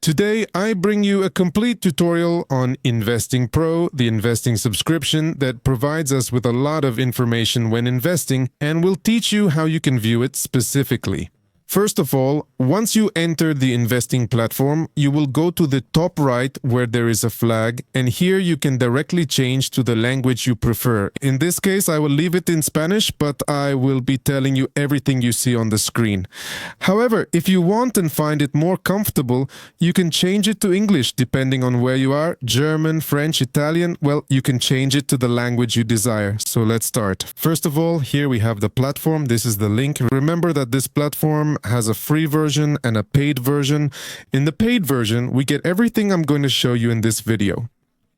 Today, I bring you a complete tutorial on InvestingPro, the investing subscription that provides us with a lot of information when investing and will teach you how you can view it specifically. First of all, once you enter the investing platform, you will go to the top right where there is a flag, and here you can directly change to the language you prefer. In this case, I will leave it in Spanish, but I will be telling you everything you see on the screen. However, if you want and find it more comfortable, you can change it to English depending on where you are, German, French, Italian. Well, you can change it to the language you desire. So let's start. First of all, here we have the platform. This is the link. Remember that this platform has a free version and a paid version. In the paid version, we get everything I'm going to show you in this video.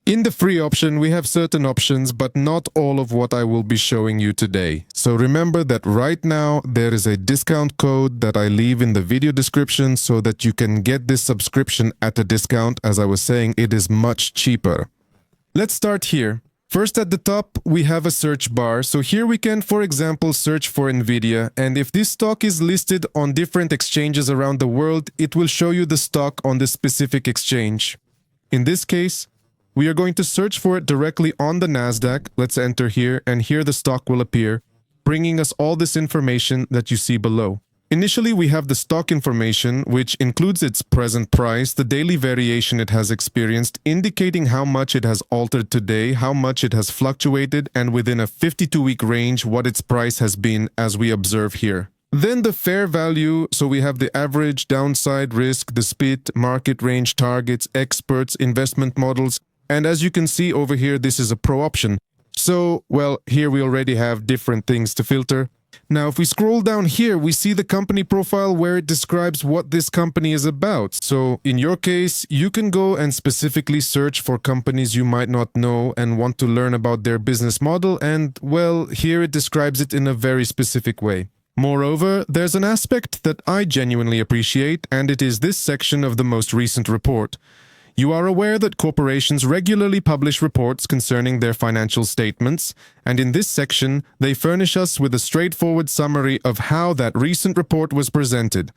In the free option, we have certain options, but not all of what I will be showing you today. So remember that right now, there is a discount code that I leave in the video description so that you can get this subscription at a discount. As I was saying, it is much cheaper. Let's start here. First at the top, we have a search bar. So here we can, for example, search for NVIDIA. And if this stock is listed on different exchanges around the world, it will show you the stock on this specific exchange. In this case, we are going to search for it directly on the NASDAQ. Let's enter here, and here the stock will appear, bringing us all this information that you see below. Initially, we have the stock information, which includes its present price, the daily variation it has experienced, indicating how much it has altered today, how much it has fluctuated, and within a 52-week range, what its price has been, as we observe here. Then the fair value, so we have the average, downside, risk, the split, market range, targets, experts, investment models, and as you can see over here, this is a pro option. So, well, here we already have different things to filter. Now, if we scroll down here, we see the company profile where it describes what this company is about. So in your case, you can go and specifically search for companies you might not know and want to learn about their business model. And well, here it describes it in a very specific way. Moreover, there's an aspect that I genuinely appreciate, and it is this section of the most recent report. You are aware that corporations regularly publish reports concerning their financial statements, and in this section, they furnish us with a straightforward summary of how that recent report was presented.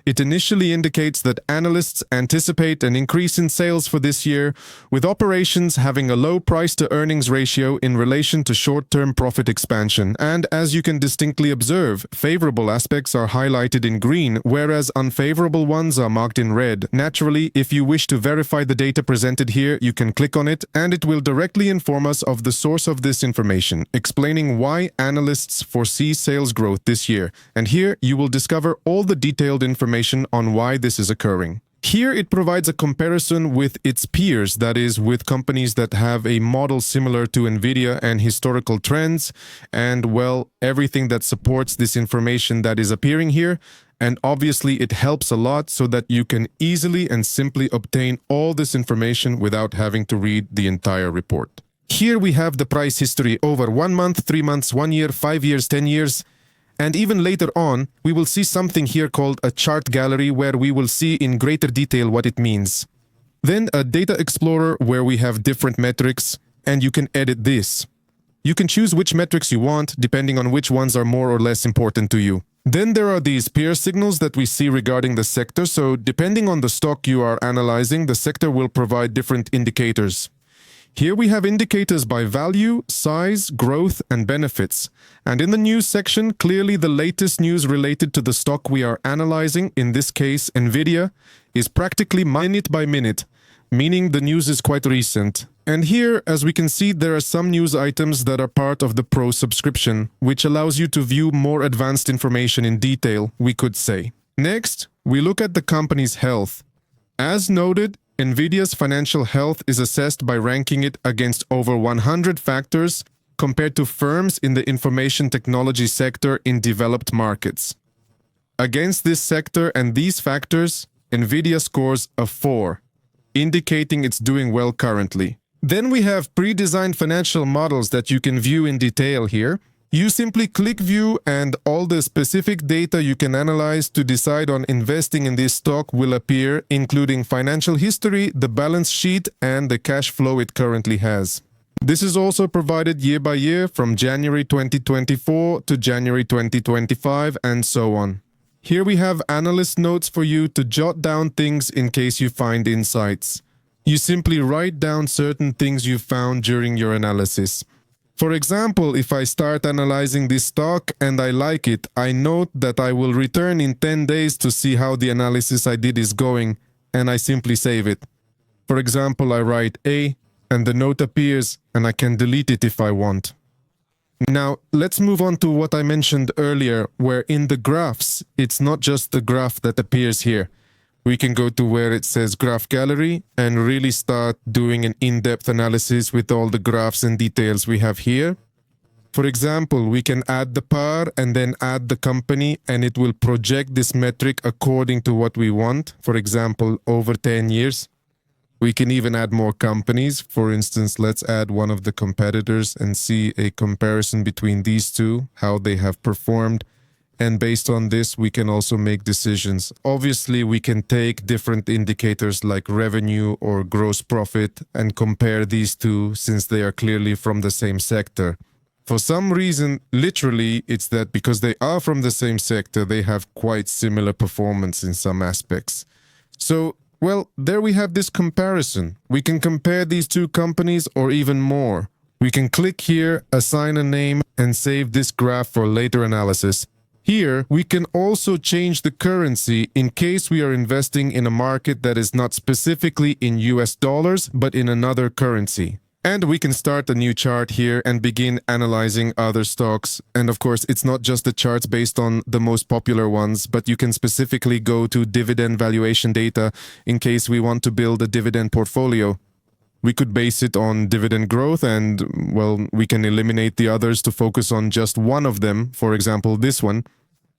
It initially indicates that analysts anticipate an increase in sales for this year, with operations having a low price-to-earnings ratio in relation to short-term profit expansion. And as you can distinctly observe, favorable aspects are highlighted in green, whereas unfavorable ones are marked in red. Naturally, if you wish to verify the data presented here, you can click on it, and it will directly inform us of the source of this information, explaining why analysts foresee sales growth this year. And here, you will discover all the detailed information on why this is occurring. Here it provides a comparison with its peers, that is, with companies that have a model similar to NVIDIA and historical trends, and well, everything that supports this information that is appearing here. And obviously it helps a lot so that you can easily and simply obtain all this information without having to read the entire report. Here we have the price history over 1 month, 3 months, 1 year, 5 years, 10 years. And even later on, we will see something here called a chart gallery where we will see in greater detail what it means. Then a data explorer where we have different metrics, and you can edit this. You can choose which metrics you want, depending on which ones are more or less important to you. Then there are these peer signals that we see regarding the sector, so depending on the stock you are analyzing, the sector will provide different indicators. Here we have indicators by value, size, growth, and benefits. And in the news section, clearly the latest news related to the stock we are analyzing, in this case NVIDIA, is practically minute by minute, meaning the news is quite recent. And here, as we can see, there are some news items that are part of the Pro subscription, which allows you to view more advanced information in detail, we could say. Next, we look at the company's health. As noted, NVIDIA's financial health is assessed by ranking it against over 100 factors compared to firms in the information technology sector in developed markets. Against this sector and these factors, NVIDIA scores a 4, indicating it's doing well currently. Then we have pre-designed financial models that you can view in detail here. You simply click View, and all the specific data you can analyze to decide on investing in this stock will appear, including financial history, the balance sheet, and the cash flow it currently has. This is also provided year by year from January 2024 to January 2025 and so on. Here we have analyst notes for you to jot down things in case you find insights. You simply write down certain things you found during your analysis. For example, if I start analyzing this stock and I like it, I note that I will return in 10 days to see how the analysis I did is going, and I simply save it. For example, I write A, and the note appears, and I can delete it if I want. Now, let's move on to what I mentioned earlier, where in the graphs, it's not just the graph that appears here. We can go to where it says Graph Gallery and really start doing an in-depth analysis with all the graphs and details we have here. For example, we can add the par and then add the company, and it will project this metric according to what we want. For example, over 10 years. We can even add more companies. For instance, let's add one of the competitors and see a comparison between these two, how they have performed. And based on this, we can also make decisions. Obviously, we can take different indicators like revenue or gross profit and compare these two since they are clearly from the same sector. For some reason, literally, it's that because they are from the same sector, they have quite similar performance in some aspects. So, well, there we have this comparison. We can compare these two companies or even more. We can click here, assign a name, and save this graph for later analysis. Here, we can also change the currency in case we are investing in a market that is not specifically in US dollars, but in another currency. And we can start a new chart here and begin analyzing other stocks. And of course, it's not just the charts based on the most popular ones, but you can specifically go to dividend valuation data in case we want to build a dividend portfolio. We could base it on dividend growth and, well, we can eliminate the others to focus on just one of them, for example, this one.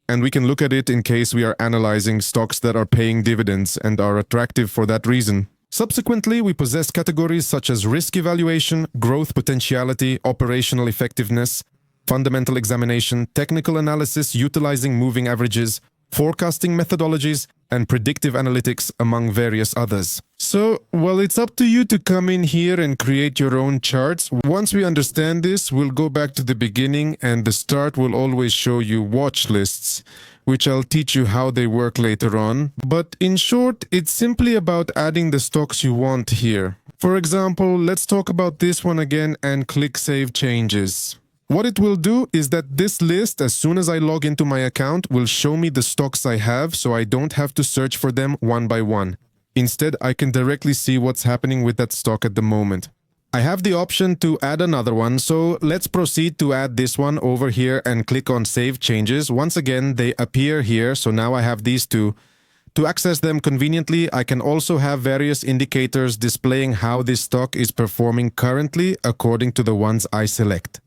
And we can look at it in case we are analyzing stocks that are paying dividends and are attractive for that reason. Subsequently, we possess categories such as risk evaluation, growth potentiality, operational effectiveness, fundamental examination, technical analysis utilizing moving averages, forecasting methodologies, and predictive analytics, among various others. So, well, it's up to you to come in here and create your own charts. Once we understand this, we'll go back to the beginning, and the start will always show you watch lists, which I'll teach you how they work later on. But in short, it's simply about adding the stocks you want here. For example, let's talk about this one again and click Save Changes. What it will do is that this list, as soon as I log into my account, will show me the stocks I have, so I don't have to search for them one by one. Instead, I can directly see what's happening with that stock at the moment. I have the option to add another one, so let's proceed to add this one over here and click on Save Changes. Once again, they appear here, so now I have these two. To access them conveniently, I can also have various indicators displaying how this stock is performing currently according to the ones I select.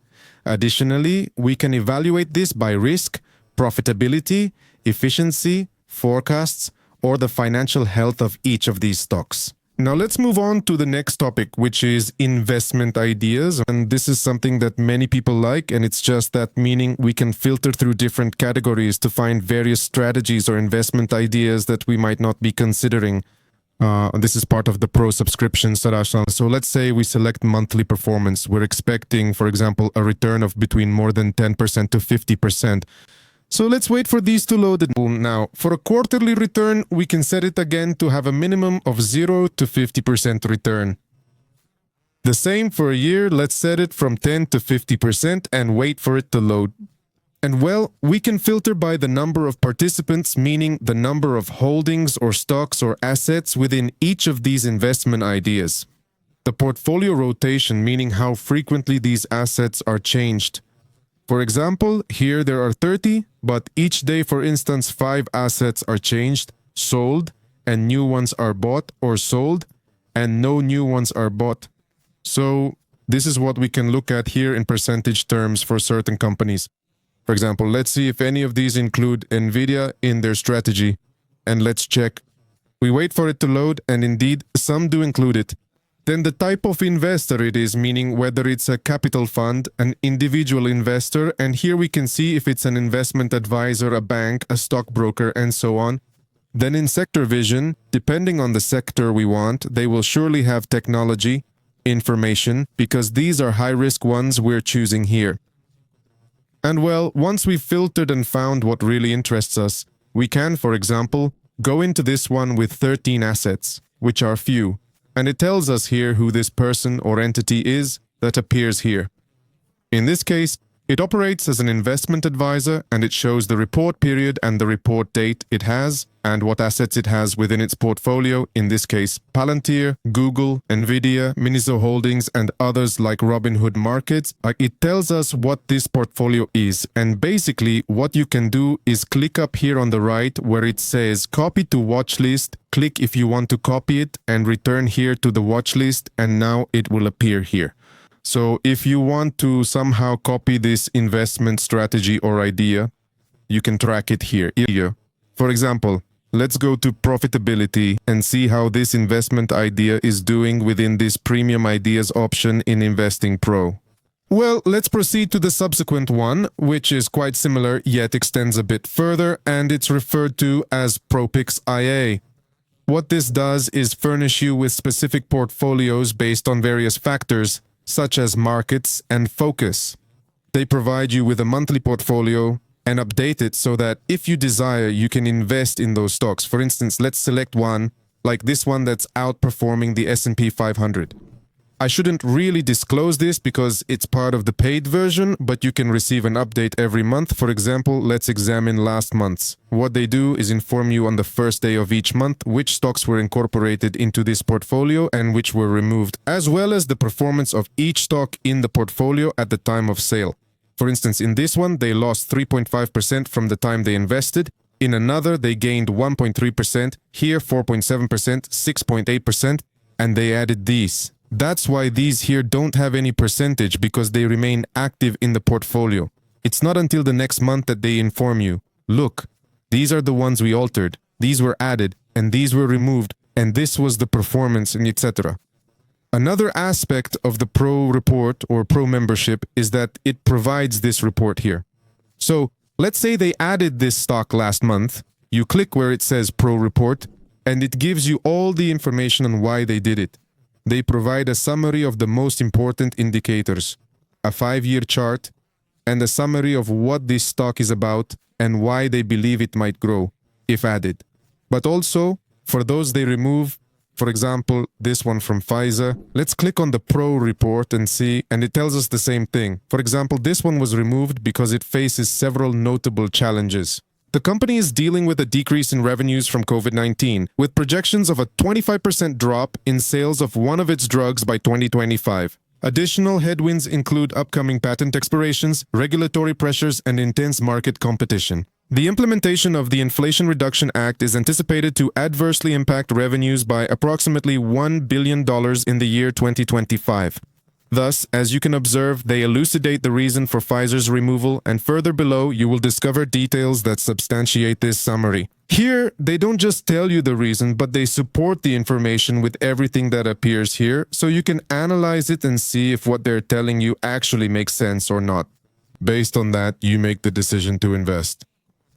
Additionally, we can evaluate this by risk, profitability, efficiency, forecasts, or the financial health of each of these stocks. Now let's move on to the next topic, which is investment ideas. And this is something that many people like, and it's just that meaning we can filter through different categories to find various strategies or investment ideas that we might not be considering. This is part of the Pro subscription, Sarashan. So let's say we select monthly performance. We're expecting, for example, a return of between more than 10% to 50%. So let's wait for these to load. Now, for a quarterly return, we can set it again to have a minimum of 0 to 50% return. The same for a year, let's set it from 10 to 50% and wait for it to load. And well, we can filter by the number of participants, meaning the number of holdings or stocks or assets within each of these investment ideas. The portfolio rotation, meaning how frequently these assets are changed. For example, here there are 30, but each day, for instance, 5 assets are changed, sold, and new ones are bought or sold, and no new ones are bought. So this is what we can look at here in percentage terms for certain companies. For example, let's see if any of these include NVIDIA in their strategy. And let's check. We wait for it to load, and indeed, some do include it. Then the type of investor it is, meaning whether it's a capital fund, an individual investor, and here we can see if it's an investment advisor, a bank, a stockbroker, and so on. Then in sector vision, depending on the sector we want, they will surely have technology, information, because these are high-risk ones we're choosing here. And well, once we've filtered and found what really interests us, We can, for example, go into this one with 13 assets, which are few, and it tells us here who this person or entity is that appears here. In this case, it operates as an investment advisor, and it shows the report period and the report date it has and what assets it has within its portfolio, in this case Palantir, Google, Nvidia, Miniso Holdings, and others like Robinhood Markets. It tells us what this portfolio is, and basically what you can do is click up here on the right where it says copy to watch list, click if you want to copy it, and return here to the watch list, and now it will appear here. So if you want to somehow copy this investment strategy or idea, you can track it here. For example, let's go to profitability and see how this investment idea is doing within this premium ideas option in InvestingPro. Well, let's proceed to the subsequent one, which is quite similar yet extends a bit further, and it's referred to as ProPix IA. What this does is furnish you with specific portfolios based on various factors, such as markets and focus. They provide you with a monthly portfolio and update it so that if you desire, you can invest in those stocks. For instance, let's select one, like this one that's outperforming the S&P 500. I shouldn't really disclose this because it's part of the paid version, but you can receive an update every month. For example, let's examine last month's. What they do is inform you on the first day of each month which stocks were incorporated into this portfolio and which were removed, as well as the performance of each stock in the portfolio at the time of sale. For instance, in this one, they lost 3.5% from the time they invested. In another, they gained 1.3%, here 4.7%, 6.8%, and they added these. That's why these here don't have any percentage, because they remain active in the portfolio. It's not until the next month that they inform you, look, these are the ones we altered, these were added, and these were removed, and this was the performance, and etc. Another aspect of the Pro report or Pro membership is that it provides this report here. So let's say they added this stock last month, you click where it says Pro report, and it gives you all the information on why they did it. They provide a summary of the most important indicators, a 5-year chart, and a summary of what this stock is about and why they believe it might grow, if added. But also, for those they remove, for example, this one from Pfizer, let's click on the Pro report and see, and it tells us the same thing. For example, this one was removed because it faces several notable challenges. The company is dealing with a decrease in revenues from COVID-19, with projections of a 25% drop in sales of one of its drugs by 2025. Additional headwinds include upcoming patent expirations, regulatory pressures, and intense market competition. The implementation of the Inflation Reduction Act is anticipated to adversely impact revenues by approximately $1 billion in the year 2025. Thus, as you can observe, they elucidate the reason for Pfizer's removal, and further below you will discover details that substantiate this summary. Here, they don't just tell you the reason, but they support the information with everything that appears here, so you can analyze it and see if what they're telling you actually makes sense or not. Based on that, you make the decision to invest.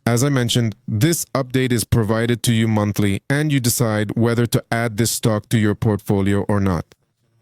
As I mentioned, this update is provided to you monthly, and you decide whether to add this stock to your portfolio or not.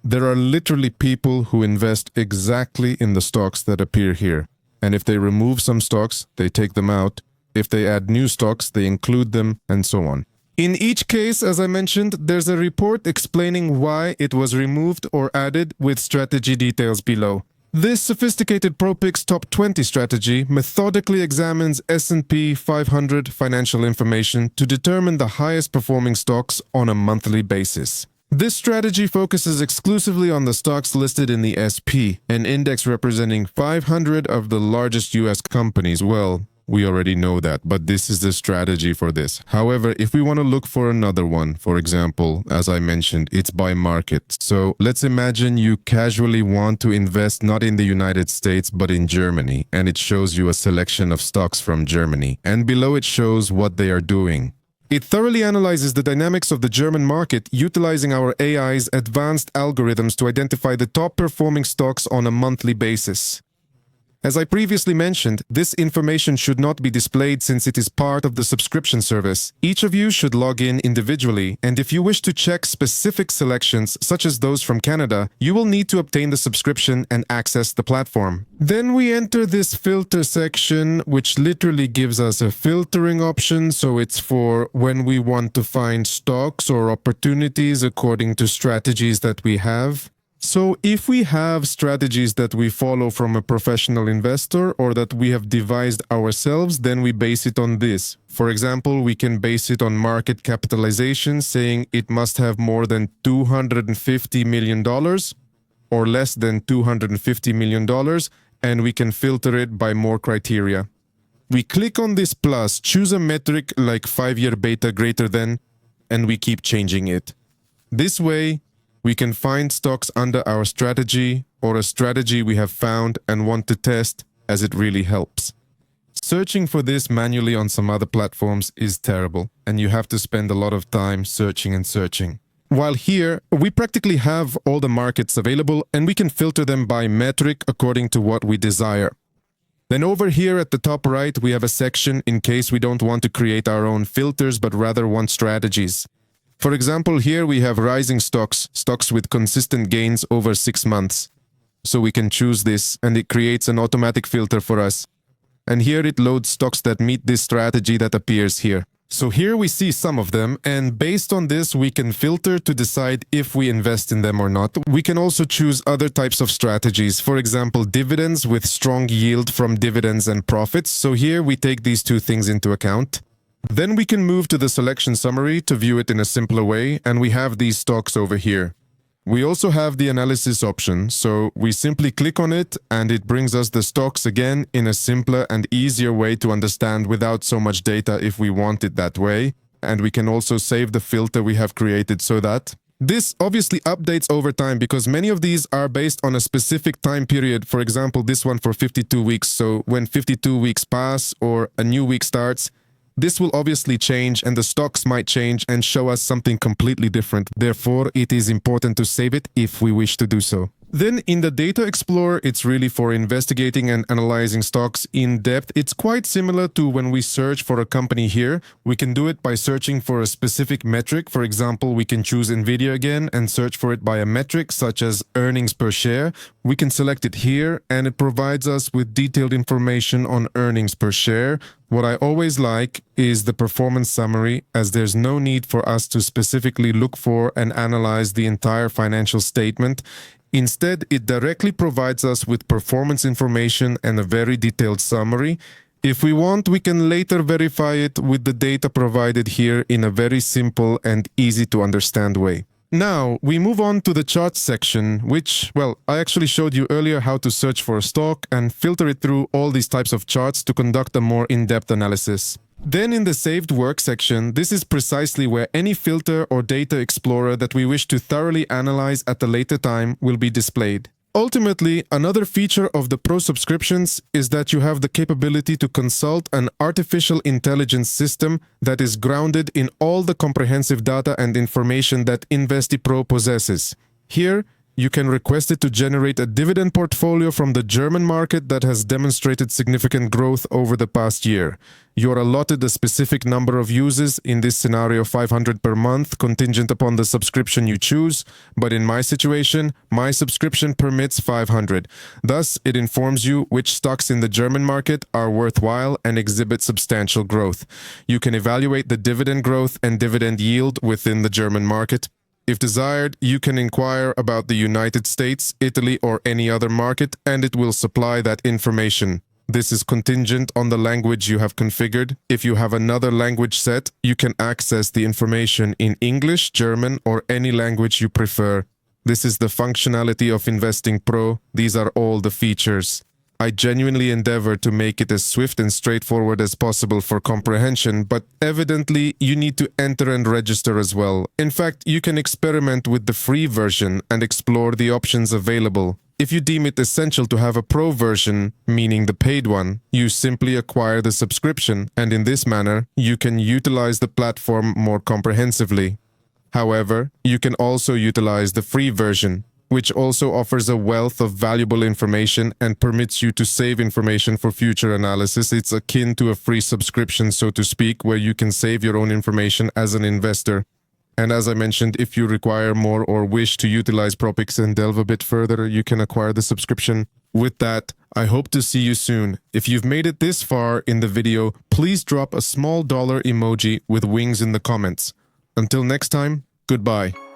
There are literally people who invest exactly in the stocks that appear here. And if they remove some stocks, they take them out. If they add new stocks, they include them, and so on. In each case, as I mentioned, there's a report explaining why it was removed or added with strategy details below. This sophisticated ProPix Top 20 strategy methodically examines S&P 500 financial information to determine the highest performing stocks on a monthly basis. This strategy focuses exclusively on the stocks listed in the SP, an index representing 500 of the largest US companies. Well, we already know that, but this is the strategy for this. However, if we want to look for another one, for example, as I mentioned, it's by market. So let's imagine you casually want to invest not in the United States, but in Germany, and it shows you a selection of stocks from Germany, and below it shows what they are doing. It thoroughly analyzes the dynamics of the German market, utilizing our AI's advanced algorithms to identify the top-performing stocks on a monthly basis. As I previously mentioned, this information should not be displayed since it is part of the subscription service. Each of you should log in individually, and if you wish to check specific selections, such as those from Canada, you will need to obtain the subscription and access the platform. Then we enter this filter section, which literally gives us a filtering option, so it's for when we want to find stocks or opportunities according to strategies that we have. So if we have strategies that we follow from a professional investor or that we have devised ourselves, then we base it on this. For example, we can base it on market capitalization, saying it must have more than $250 million or less than $250 million, and we can filter it by more criteria. We click on this plus, choose a metric like 5-year beta greater than, and we keep changing it. This way, we can find stocks under our strategy or a strategy we have found and want to test, as it really helps. Searching for this manually on some other platforms is terrible, and you have to spend a lot of time searching and searching. While here, we practically have all the markets available and we can filter them by metric according to what we desire. Then over here at the top right, we have a section in case we don't want to create our own filters but rather want strategies. For example, here we have rising stocks, stocks with consistent gains over 6 months. So we can choose this and it creates an automatic filter for us. And here it loads stocks that meet this strategy that appears here. So here we see some of them, and based on this we can filter to decide if we invest in them or not. We can also choose other types of strategies, for example dividends with strong yield from dividends and profits. So here we take these two things into account. Then we can move to the selection summary to view it in a simpler way, and we have these stocks over here. We also have the analysis option, so we simply click on it and it brings us the stocks again in a simpler and easier way to understand without so much data if we want it that way. And we can also save the filter we have created so that this obviously updates over time because many of these are based on a specific time period. For example, this one for 52 weeks. So when 52 weeks pass or a new week starts, this will obviously change and the stocks might change and show us something completely different. Therefore, it is important to save it if we wish to do so. Then in the Data Explorer, it's really for investigating and analyzing stocks in depth. It's quite similar to when we search for a company here. We can do it by searching for a specific metric. For example, we can choose Nvidia again and search for it by a metric such as earnings per share. We can select it here and it provides us with detailed information on earnings per share. What I always like is the performance summary, as there's no need for us to specifically look for and analyze the entire financial statement. Instead, it directly provides us with performance information and a very detailed summary. If we want, we can later verify it with the data provided here in a very simple and easy to understand way. Now, we move on to the charts section, which, well, I actually showed you earlier how to search for a stock and filter it through all these types of charts to conduct a more in-depth analysis. Then in the saved work section, this is precisely where any filter or data explorer that we wish to thoroughly analyze at a later time will be displayed. Ultimately, another feature of the Pro subscriptions is that you have the capability to consult an artificial intelligence system that is grounded in all the comprehensive data and information that InvestingPro possesses. Here, you can request it to generate a dividend portfolio from the German market that has demonstrated significant growth over the past year. You are allotted a specific number of uses, in this scenario 500 per month, contingent upon the subscription you choose, but in my situation, my subscription permits 500. Thus, it informs you which stocks in the German market are worthwhile and exhibit substantial growth. You can evaluate the dividend growth and dividend yield within the German market. If desired, you can inquire about the United States, Italy, or any other market, and it will supply that information. This is contingent on the language you have configured. If you have another language set, you can access the information in English, German, or any language you prefer. This is the functionality of InvestingPro. These are all the features. I genuinely endeavor to make it as swift and straightforward as possible for comprehension, but evidently you need to enter and register as well. In fact, you can experiment with the free version and explore the options available. If you deem it essential to have a Pro version, meaning the paid one, you simply acquire the subscription, and in this manner, you can utilize the platform more comprehensively. However, you can also utilize the free version. which also offers a wealth of valuable information and permits you to save information for future analysis. It's akin to a free subscription, so to speak, where you can save your own information as an investor. And as I mentioned, if you require more or wish to utilize Propix and delve a bit further, you can acquire the subscription. With that, I hope to see you soon. If you've made it this far in the video, please drop a small dollar emoji with wings in the comments. Until next time, goodbye.